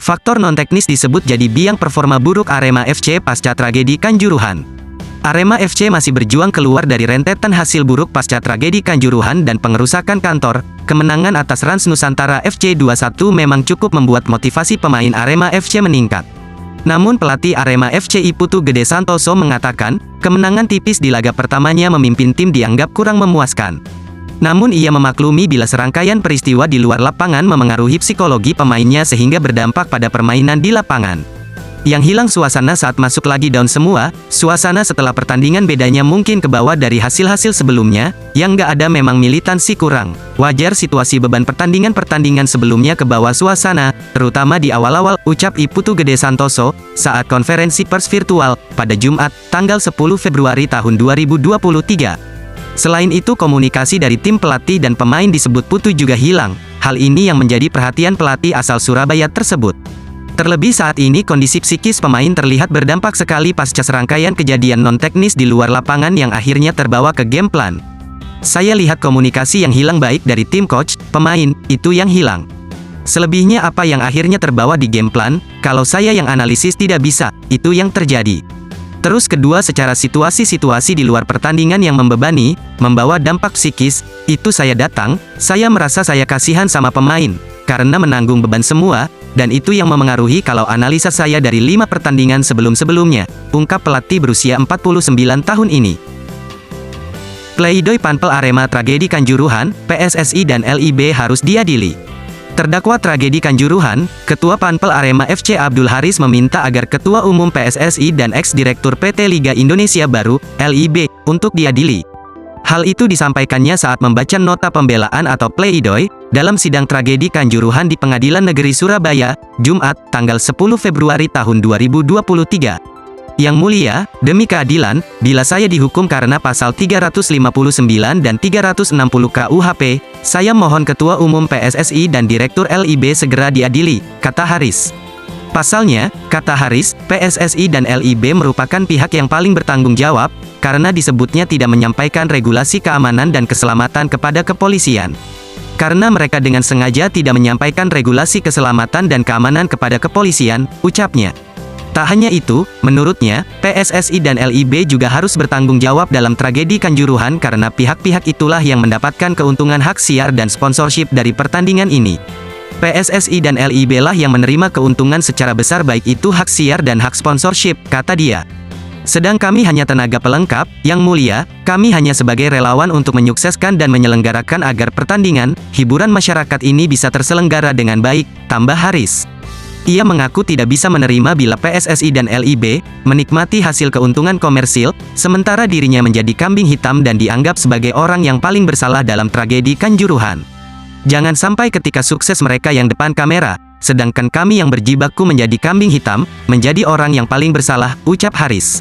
Faktor non-teknis disebut jadi biang performa buruk Arema FC pasca tragedi Kanjuruhan. Arema FC masih berjuang keluar dari rentetan hasil buruk pasca tragedi Kanjuruhan dan pengerusakan kantor. Kemenangan atas Rans Nusantara FC 2-1 memang cukup membuat motivasi pemain Arema FC meningkat. Namun pelatih Arema FC Putu Gede Santoso mengatakan, kemenangan tipis di laga pertamanya memimpin tim dianggap kurang memuaskan. Namun ia memaklumi bila serangkaian peristiwa di luar lapangan memengaruhi psikologi pemainnya sehingga berdampak pada permainan di lapangan. Yang hilang suasana saat masuk lagi down semua, suasana setelah pertandingan bedanya mungkin ke bawah dari hasil-hasil sebelumnya, yang nggak ada memang militansi kurang. Wajar situasi beban pertandingan sebelumnya ke bawah suasana, terutama di awal-awal, ucap Putu Gede Santoso, saat konferensi pers virtual, pada Jumat, tanggal 10 Februari tahun 2023. Selain itu komunikasi dari tim pelatih dan pemain disebut Putu juga hilang. Hal ini yang menjadi perhatian pelatih asal Surabaya tersebut. Terlebih saat ini kondisi psikis pemain terlihat berdampak sekali pasca serangkaian kejadian non-teknis di luar lapangan yang akhirnya terbawa ke game plan. Saya lihat komunikasi yang hilang baik dari tim coach, pemain, itu yang hilang. Selebihnya apa yang akhirnya terbawa di game plan, kalau saya yang analisis tidak bisa, itu yang terjadi. Terus kedua secara situasi-situasi di luar pertandingan yang membebani, membawa dampak psikis, itu saya datang, saya merasa saya kasihan sama pemain, karena menanggung beban semua, dan itu yang memengaruhi kalau analisa saya dari 5 pertandingan sebelum-sebelumnya, ungkap pelatih berusia 49 tahun ini. Pleidoy Panpel Arema tragedi Kanjuruhan, PSSI dan LIB harus diadili. Terdakwa tragedi Kanjuruhan, Ketua Panpel Arema FC Abdul Haris meminta agar Ketua Umum PSSI dan ex-direktur PT Liga Indonesia Baru, LIB, untuk diadili. Hal itu disampaikannya saat membaca nota pembelaan atau pleidoy, dalam sidang tragedi Kanjuruhan di Pengadilan Negeri Surabaya, Jumat, tanggal 10 Februari tahun 2023. Yang mulia, demi keadilan, bila saya dihukum karena pasal 359 dan 360 KUHP, saya mohon Ketua Umum PSSI dan Direktur LIB segera diadili, kata Haris. Pasalnya, kata Haris, PSSI dan LIB merupakan pihak yang paling bertanggung jawab, karena disebutnya tidak menyampaikan regulasi keamanan dan keselamatan kepada kepolisian. Karena mereka dengan sengaja tidak menyampaikan regulasi keselamatan dan keamanan kepada kepolisian, ucapnya. Tak hanya itu, menurutnya, PSSI dan LIB juga harus bertanggung jawab dalam tragedi Kanjuruhan karena pihak-pihak itulah yang mendapatkan keuntungan hak siar dan sponsorship dari pertandingan ini. PSSI dan LIB lah yang menerima keuntungan secara besar baik itu hak siar dan hak sponsorship, kata dia. Sedang kami hanya tenaga pelengkap, yang mulia, kami hanya sebagai relawan untuk menyukseskan dan menyelenggarakan agar pertandingan, hiburan masyarakat ini bisa terselenggara dengan baik, tambah Haris. Ia mengaku tidak bisa menerima bila PSSI dan LIB menikmati hasil keuntungan komersil, sementara dirinya menjadi kambing hitam dan dianggap sebagai orang yang paling bersalah dalam tragedi Kanjuruhan. Jangan sampai ketika sukses mereka yang depan kamera, sedangkan kami yang berjibaku menjadi kambing hitam, menjadi orang yang paling bersalah, ucap Haris.